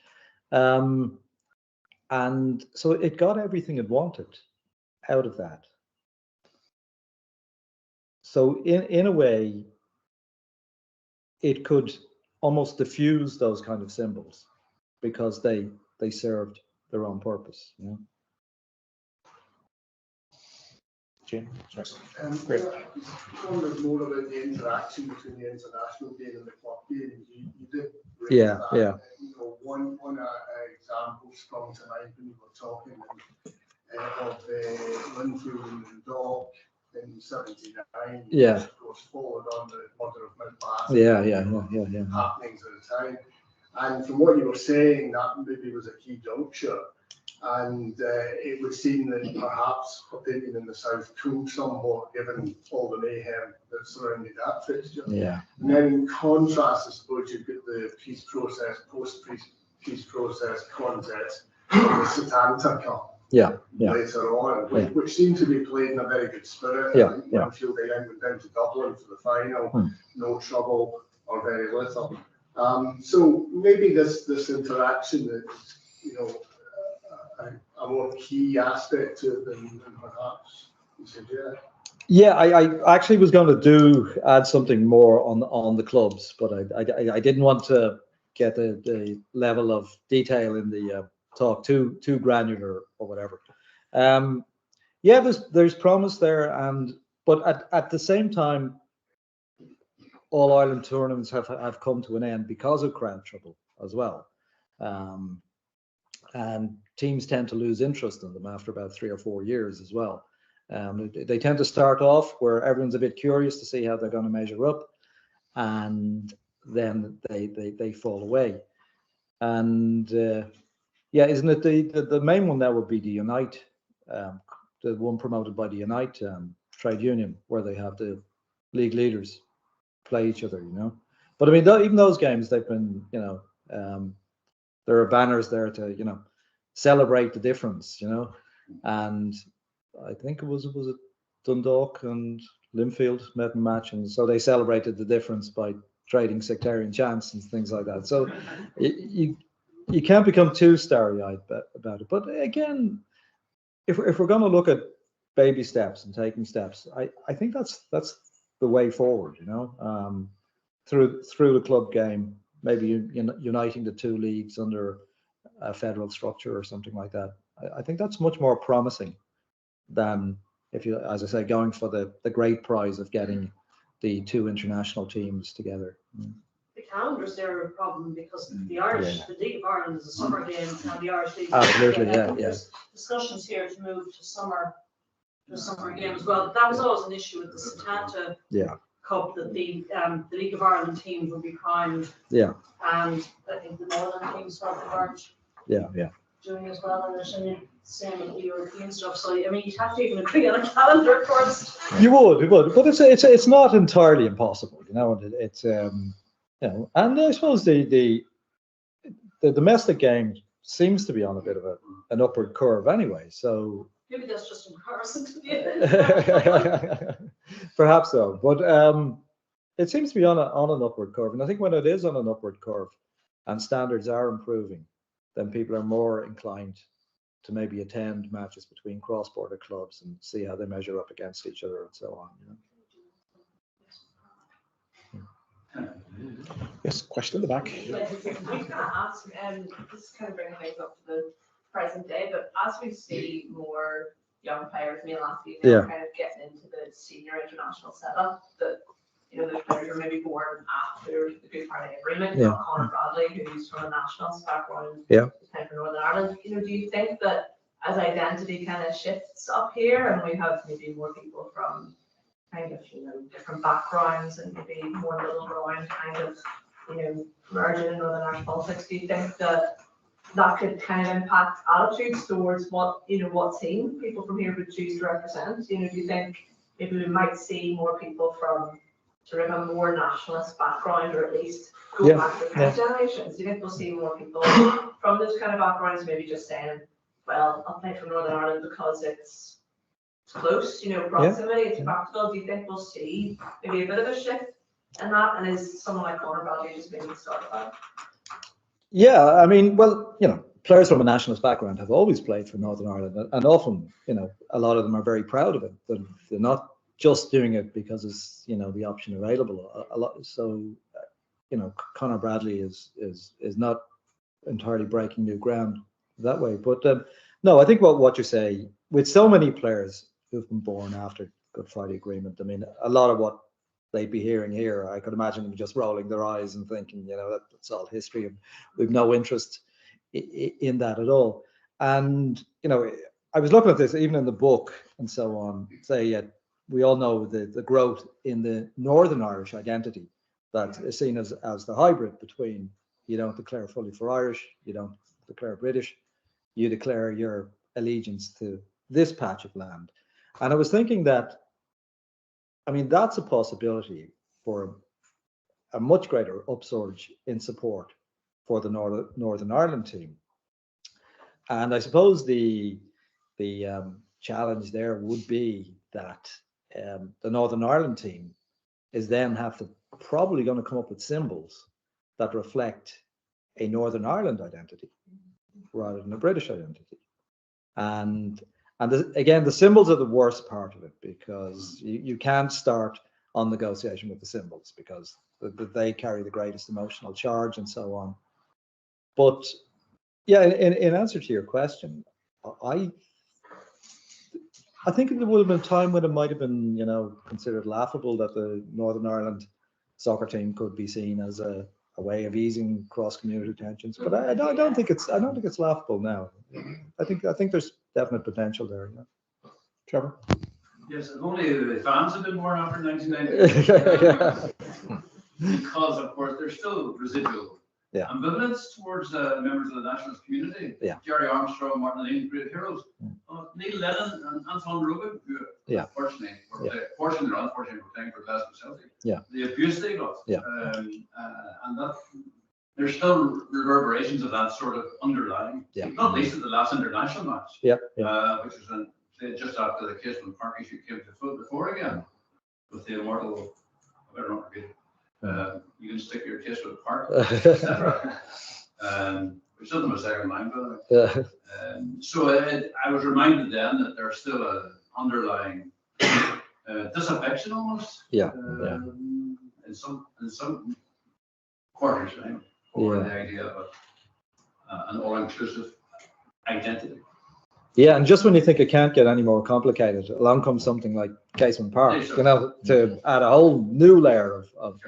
And so it got everything it wanted out of that. So in a way, it could almost diffuse those kind of symbols because they served their own purpose, you know. Jim, Great. Wondered more about the interaction between the international game and the club game. You did raise that. You know, one example sprung to mind when you were talking of Linfield and Dock in '79. Yeah. Of course, followed on the murder of Mountbatten. Happenings at the time. And from what you were saying, that maybe was a key juncture. And it would seem that perhaps opinion in the South cooled somewhat, given all the mayhem that surrounded that fixture. Yeah. And then in contrast, I suppose you've got the peace process, post-peace process context of the Setanta Cup later on, which seemed to be played in a very good spirit. Linfield again went down to Dublin for the final, no trouble or very little. So maybe this interaction that, you know, a more key aspect to it than perhaps you suggest. Yeah, I actually was going to add something more on the clubs, but I didn't want to get the level of detail in the talk too granular or whatever. Yeah, there's promise there, but at the same time, All Ireland tournaments have come to an end because of crowd trouble as well. And teams tend to lose interest in them after about 3 or 4 years as well. They tend to start off where everyone's a bit curious to see how they're going to measure up, and then they fall away. And yeah, isn't it the main one now would be the Unite, the one promoted by the Unite trade union, where they have the league leaders play each other, you know. But I mean, even those games, they've been, you know, there are banners there to, you know, celebrate the difference, you know. And I think it was Dundalk and Linfield met in match, and so they celebrated the difference by trading sectarian chants and things like that. So you can't become too starry-eyed about it. But again, if we're going to look at baby steps and taking steps, I think that's the way forward, you know, through the club game. Maybe uniting the two leagues under a federal structure or something like that. I think that's much more promising than, if you, as I say, going for the great prize of getting the two international teams together. The calendars there are a problem because the League of Ireland is a summer game, and the Irish League. Absolutely, There's discussions here to move to summer game as well. That was always an issue with the Setanta Cup, that the League of Ireland teams would be primed. And I think the Northern teams weren't doing as well in it, and same with the European stuff. So I mean, you'd have to even agree on a calendar first. You would, but it's not entirely impossible, you know. It's you know, and I suppose the domestic game seems to be on a bit of an upward curve anyway. So maybe that's just in comparison to the perhaps so, but it seems to be on an upward curve, and I think when it is on an upward curve and standards are improving, then people are more inclined to maybe attend matches between cross-border clubs and see how they measure up against each other and so on, you know. Yes, question in the back. I was going to ask, this is kind of bringing things up to the present day, but as we see more young players, male and female, kind of getting into the senior international setup, that, you know, those players are maybe born after the Good Friday Agreement. Conor Bradley, who's from the Nationals background, playing for Northern Ireland. You know, do you think that as identity kind of shifts up here, and we have maybe more people from kind of, you know, different backgrounds and maybe more middle ground kind of merging in Northern Irish politics, do you think that could kind of impact attitudes towards what team people from here would choose to represent? Do you think maybe we might see more people from sort of a more nationalist background, or at least go back to the current generations? Do you think we'll see more people from those kind of backgrounds maybe just saying, well, I'll play for Northern Ireland because it's close, proximity, it's practical? Do you think we'll see maybe a bit of a shift in that? And is someone like Conor Bradley just maybe start that? Yeah, I mean, well, players from a nationalist background have always played for Northern Ireland, and often, a lot of them are very proud of it. They're not just doing it because it's, the option available. A lot. So, Conor Bradley is not entirely breaking new ground that way. But no, I think what you say, with so many players who've been born after Good Friday Agreement, I mean, a lot of what they'd be hearing here, I could imagine them just rolling their eyes and thinking, that's all history, and we've no interest in that at all. And I was looking at this even in the book and so on. Say, we all know the growth in the Northern Irish identity that is seen as the hybrid between, you don't declare fully for Irish, you don't declare British, you declare your allegiance to this patch of land. And I was thinking that, I mean, that's a possibility for a much greater upsurge in support for the Northern Ireland team. And I suppose the challenge there would be that the Northern Ireland team is then probably going to come up with symbols that reflect a Northern Ireland identity rather than a British identity. And again, the symbols are the worst part of it, because you can't start on negotiation with the symbols because they carry the greatest emotional charge and so on. But yeah, in answer to your question, I think there would have been a time when it might have been, considered laughable that the Northern Ireland soccer team could be seen as a way of easing cross-community tensions. But I don't think it's laughable now. I think there's definite potential there. Yeah. Trevor? Yes, if only the fans have been born after 1990. Because of course there's still residual ambivalence towards members of the nationalist community. Yeah. Jerry Armstrong, Martin Lane, great heroes. Neil Lennon and Anton Rubin, who unfortunately or unfortunately were playing for Glasgow Celtic. Yeah. The abuse they got. Yeah. And that there's still reverberations of that sort of underlying. Yeah. Not least at the last international match. Yeah. Which was just after the case when Park issue came to foot before again with the immortal, I don't know, you can stick your case with Park, etc. Which doesn't have a second line, by the way. So I was reminded then that there's still an underlying disaffection almost. In some quarters, right? Over the idea of an all-inclusive identity. Yeah, and just when you think it can't get any more complicated, along comes something like Casement Park, to add a whole new layer of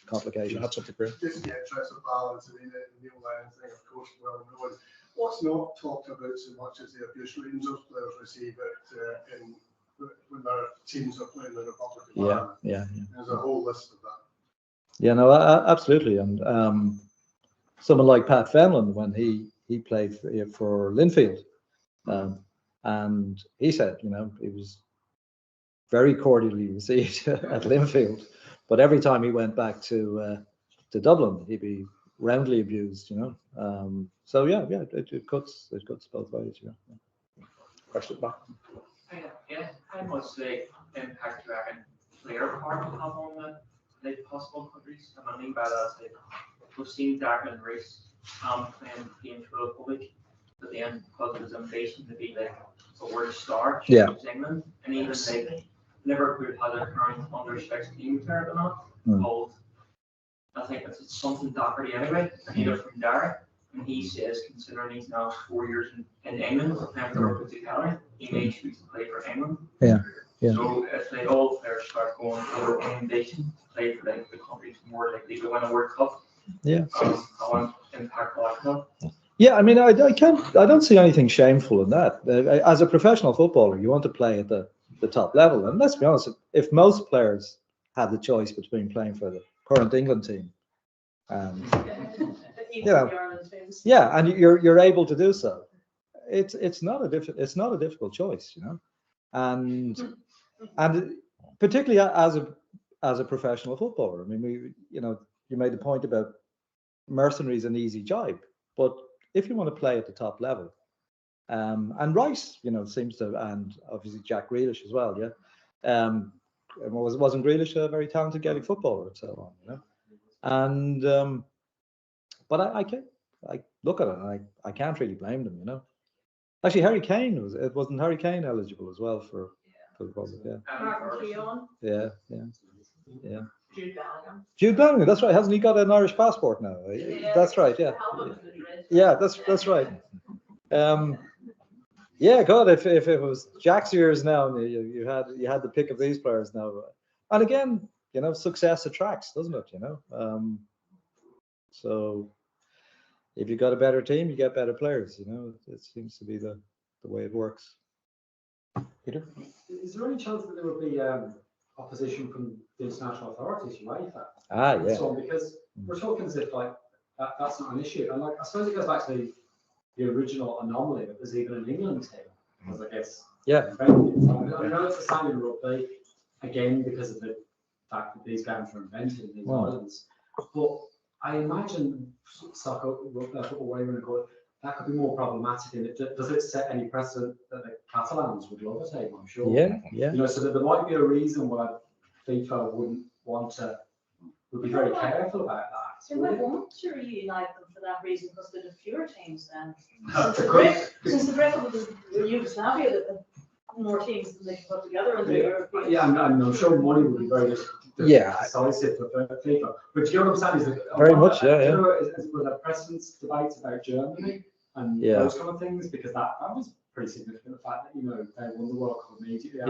complication. That's something great. Just the interest of balance, I mean, the Neil Lennon thing, of course, well known. What's not talked about so much is the abuse Rangers players receive it when their teams are playing the Republic of Ireland. Yeah. There's a whole list of that. Yeah, no, absolutely. And someone like Pat Fenlon, when he played for Linfield, and he said, he was very cordially received at Linfield, but every time he went back to Dublin, he'd be roundly abused. So it cuts both ways. Question back. How much the impact do you reckon player part will have on the possible countries? And I mean by that, we've seen Darren and Reece playing games for the Republic, but then because of his ambition to be a word star, England, and even Liverpool had a current under 16 player or not called, I think it's something Doherty anyway, and he goes from there, and he says, considering he's now 4 years in England, playing for Liverpool Academy, he may choose to play for England. So if they all players start going for an ambition to play for the countries more likely to win a World Cup, how impact will that have? Yeah, I mean, I don't see anything shameful in that. As a professional footballer, you want to play at the top level, and let's be honest, if most players had the choice between playing for the current England team And teams. yeah, and you're able to do so. It's not a difficult choice, and particularly as a professional footballer. I mean, you made the point about mercenaries an easy job, but if you want to play at the top level, and Rice, seems to, and obviously Jack Grealish as well, yeah. Wasn't Grealish a very talented Gaelic footballer and so on, and but I look at it and I can't really blame them, Actually, Harry Kane wasn't Harry Kane eligible as well for the Republic, yeah. Yeah. Jude Bellingham, that's right. Hasn't he got an Irish passport now? That's right, yeah. Yeah, that's right. Yeah, God, if it was Jack's years now, you had the pick of these players now, and again, success attracts, doesn't it? So if you got a better team, you get better players. It seems to be the way it works. Peter, is there any chance that there would be opposition from the international authorities, UEFA? Yeah. So because we're talking as if that's not an issue, and I suppose it goes back to the original anomaly that there's even an England team, because I guess I know it's the same in rugby, again because of the fact that these games were invented in these islands, but I imagine soccer, football, whatever you want to call it, that could be more problematic. And does it set any precedent that the Catalans would love a team? I'm sure. Yeah. So that there might be a reason why FIFA would be very careful about that. They might want to reunite them for that reason, because they're the fewer teams then. Since the breakup of Yugoslavia, the more teams than they can put together in the European. Yeah, and I'm sure money would be very decisive for FIFA. But you know what I'm saying is that very much, with the president's debates about Germany and those kind of things, because that was pretty significant. The fact that they won the World Cup immediately. I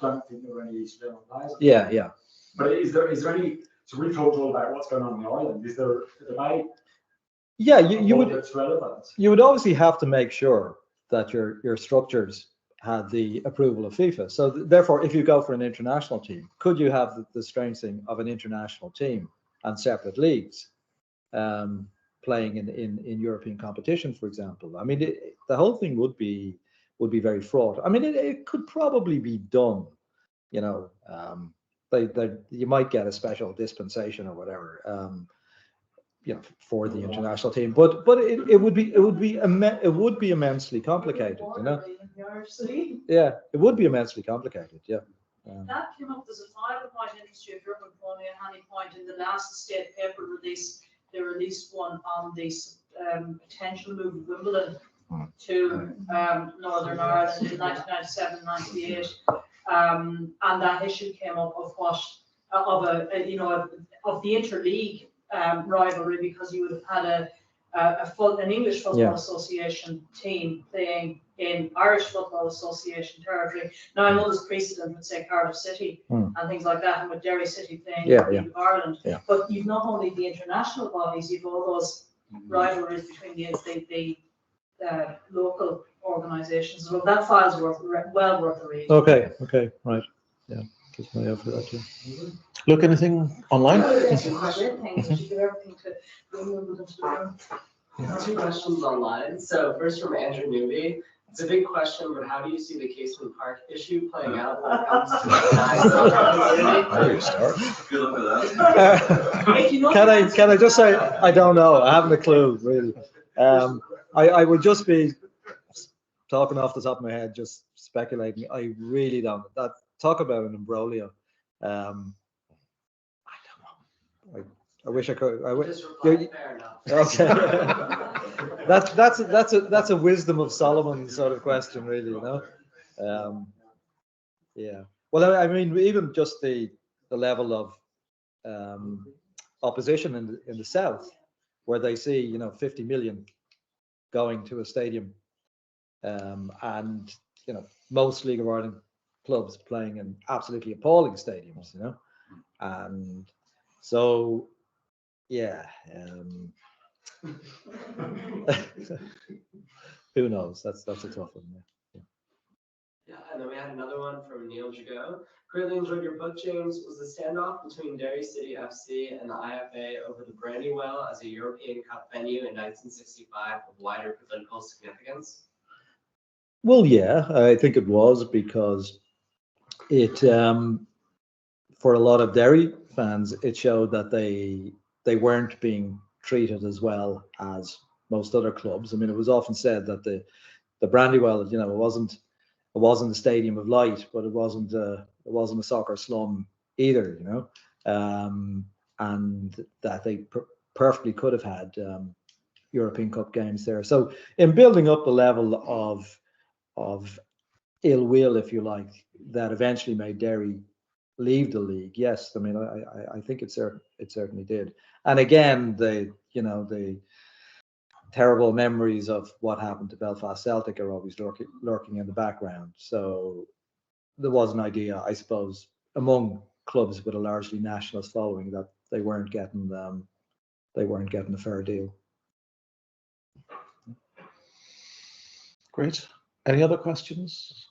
don't think there were any East German players. Yeah. But is there any? So we talked all about what's going on in the island. Is there a debate? Yeah, you would. That's relevant. You would obviously have to make sure that your structures had the approval of FIFA. So therefore, if you go for an international team, could you have the strengthening of an international team and separate leagues playing in European competition, for example? I mean, the whole thing would be very fraught. I mean, it could probably be done. You might get a special dispensation or whatever, for the international team, but it would be immensely complicated, Yeah, it would be immensely complicated, yeah. That came up as a final point interest you if you're going to phone me at any point in the last state paper release. They released one on the potential move of Wimbledon to Northern Ireland in 1997-98. And that issue came up of of the interleague rivalry, because you would have had an English Football Association team playing in Irish Football Association territory. Now I know there's precedent with, say, Cardiff City and things like that, and with Derry City playing in the League of Ireland. But you've not only the international bodies, you've all those rivalries between the local organisations. Well, that file's well worth the read. Okay, right. Yeah, keep my eye out for that too. Look, anything online? Two questions online. So first from Andrew Newby. It's a big question, but how do you see the Casement Park issue playing out when it comes to Good luck with that. Can I just say I don't know. I haven't a clue really. I would just be talking off the top of my head, just speculating. I really don't. Talk about an imbroglio. I don't know. I wish I could. Just reply fair enough. Okay. that's a wisdom of Solomon sort of question, really. Yeah. Well, I mean, even just the level of opposition in the south, where they see 50 million going to a stadium, and most League of Ireland clubs playing in absolutely appalling stadiums, and so who knows? That's a tough one. Yeah, and then we had another one from Neil Jago. Greatly enjoyed your book, James. Was the standoff between Derry City FC and the IFA over the Brandywell as a European Cup venue in 1965 of wider political significance? Well, yeah, I think it was, because it, for a lot of Derry fans, it showed that they weren't being treated as well as most other clubs. I mean, it was often said that the Brandywell, you know, it wasn't a stadium of light, but it wasn't a soccer slum either, you know, and that they perfectly could have had European Cup games there. So in building up the level of ill will, if you like, that eventually made Derry leave the league, yes, I mean, I think it certainly did. And again, the terrible memories of what happened to Belfast Celtic are always lurking in the background. So there was an idea, I suppose, among clubs with a largely nationalist following that they weren't getting a fair deal. Great. Any other questions?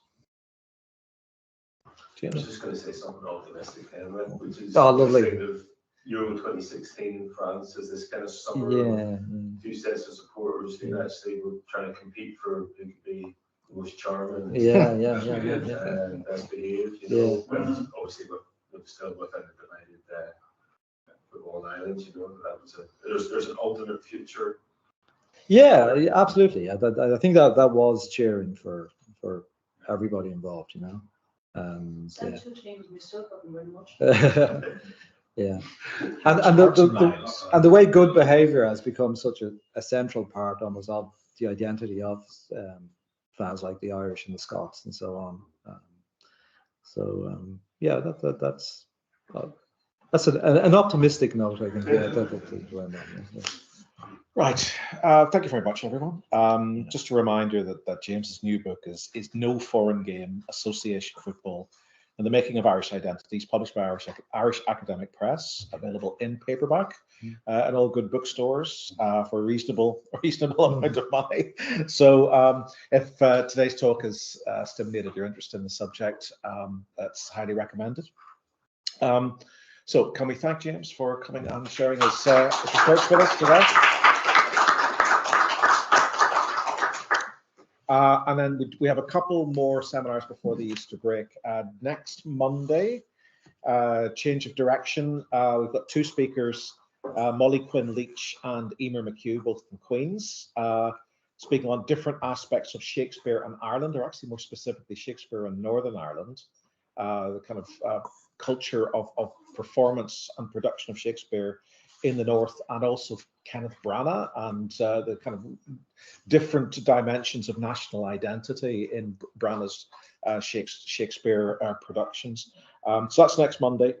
James? I was just going to say something optimistic, which is lovely. Kind of Euro 2016 in France is this kind of summer two sets of supporters who actually were trying to compete for who could be the most charming, and best behaved. You know, obviously we're still within the divided football islands. You know, that was there's an alternate future. Yeah, absolutely. I think that was cheering for everybody involved. You know. Yeah, and the way good behaviour has become such a central part almost of the identity of fans like the Irish and the Scots and so on. Yeah, that's an optimistic note, I think. Right. Thank you very much, everyone. Just a reminder that James's new book is No Foreign Game: Association Football and the Making of Irish Identities, published by Irish Academic Press, available in paperback at all good bookstores for a reasonable amount of money. So if today's talk has stimulated your interest in the subject, that's highly recommended. So can we thank James for coming and sharing his research with us today? And then we have a couple more seminars before the Easter break. Next Monday, change of direction. We've got two speakers, Molly Quinn-Leach and Emer McHugh, both from Queen's, speaking on different aspects of Shakespeare and Ireland, or actually more specifically Shakespeare and Northern Ireland, the kind of culture of performance and production of Shakespeare in the north, and also Kenneth Branagh and the kind of different dimensions of national identity in Branagh's Shakespeare productions. So that's next Monday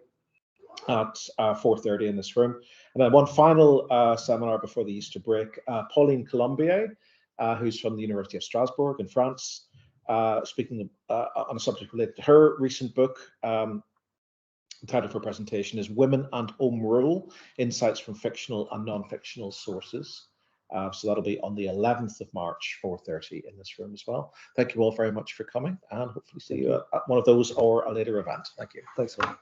at 4:30 in this room. And then one final seminar before the Easter break, Pauline Colombier, who's from the University of Strasbourg in France, speaking on a subject related to her recent book. The title of her presentation is Women and Home Rule, Insights from Fictional and Non-Fictional Sources. So that'll be on the 11th of March, 4:30 in this room as well. Thank you all very much for coming, and hopefully see you at one of those or a later event. Thank you. Thanks, Will.